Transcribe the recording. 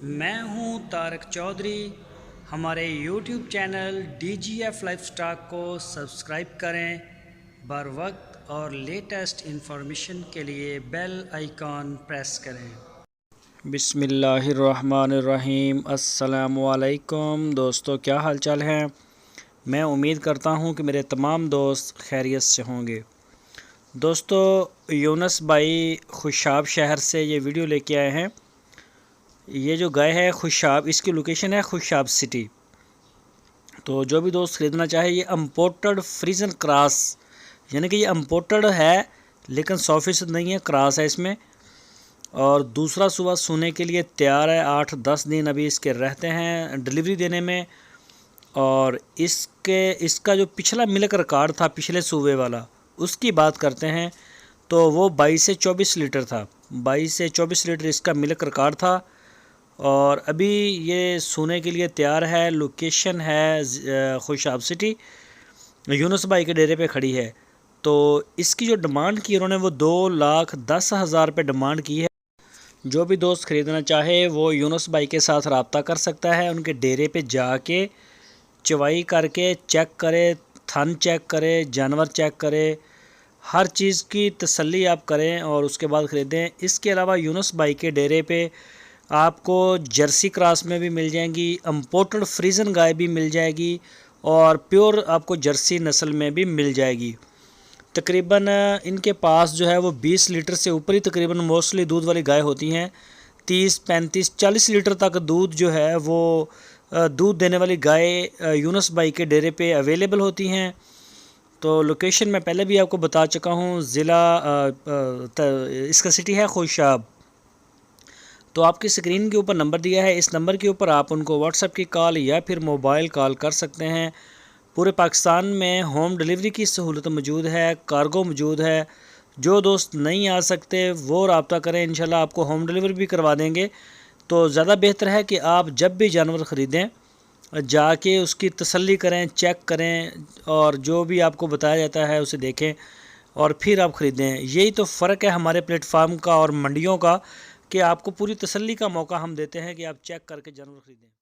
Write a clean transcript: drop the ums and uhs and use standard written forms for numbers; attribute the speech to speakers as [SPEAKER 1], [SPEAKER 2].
[SPEAKER 1] मैं हूं तारक चौधरी। हमारे YouTube channel DGF life stock को सब्सक्राइब करें। बर वक्त और लेटेस्ट इंफॉर्मेशन के लिए बेल आइकॉन प्रेस करें।
[SPEAKER 2] बिस्मिल्लाहिर्रहमानिर्रहीम। अस्सलामुअलैकुम दोस्तों, क्या हाल चाल है। मैं उम्मीद करता हूँ कि मेरे तमाम दोस्त खैरियत से होंगे। दोस्तों, यूनस भाई खुशाब शहर से ये वीडियो लेके आए हैं। ये जो गाय है खुशाब, इसकी लोकेशन है खुशाब सिटी। तो जो भी दोस्त ख़रीदना चाहे, ये इम्पोर्टेड फ्रीजन क्रॉस, यानी कि ये इम्पोर्टेड है लेकिन 100% नहीं है, क्रॉस है इसमें। और दूसरा सुबह सोने के लिए तैयार है। 8-10 दिन अभी इसके रहते हैं डिलीवरी देने में। और इसका जो पिछला मिल्क रिकॉर्ड था पिछले सूबे वाला, उसकी बात करते हैं तो वो 22 से 24 लीटर था। 22 से 24 लीटर इसका मिल्क रिकॉर्ड था। और अभी ये सोने के लिए तैयार है। लोकेशन है खुशाब सिटी, यूनुस भाई के डेरे पे खड़ी है। तो इसकी जो डिमांड की उन्होंने वो 2,10,000 रुपये डिमांड की है। जो भी दोस्त ख़रीदना चाहे वो यूनुस भाई के साथ रब्ता कर सकता है। उनके डेरे पे जाके चवाई करके चेक करे, थन चेक करे, जानवर चेक करे, हर चीज़ की तसल्ली आप करें और उसके बाद ख़रीदें। इसके अलावा यूनुस भाई के डेरे पे आपको जर्सी क्रॉस में भी मिल जाएंगी, इम्पोर्टेड फ्रीजन गाय भी मिल जाएगी और प्योर आपको जर्सी नस्ल में भी मिल जाएगी। तकरीबन इनके पास जो है वो 20 लीटर से ऊपर ही तकरीबन मोस्टली दूध वाली गाय होती हैं। 30, 35, 40 लीटर तक दूध जो है वो दूध देने वाली गाय यूनुस भाई के डेरे पे अवेलेबल होती हैं। तो लोकेशन मैं पहले भी आपको बता चुका हूँ। ज़िला इसका सिटी है खुशाब। तो आपकी स्क्रीन के ऊपर नंबर दिया है, इस नंबर के ऊपर आप उनको व्हाट्सएप की कॉल या फिर मोबाइल कॉल कर सकते हैं। पूरे पाकिस्तान में होम डिलीवरी की सहूलत मौजूद है, कार्गो मौजूद है। जो दोस्त नहीं आ सकते वो रब्ता करें, इंशाल्लाह आपको होम डिलीवरी भी करवा देंगे। तो ज़्यादा बेहतर है कि आप जब भी जानवर ख़रीदें जाके उसकी तसल्ली करें, चेक करें और जो भी आपको बताया जाता है उसे देखें और फिर आप ख़रीदें। यही तो फ़र्क है हमारे प्लेटफार्म का और मंडियों का, कि आपको पूरी तसल्ली का मौका हम देते हैं कि आप चेक करके जानवर ख़रीदें।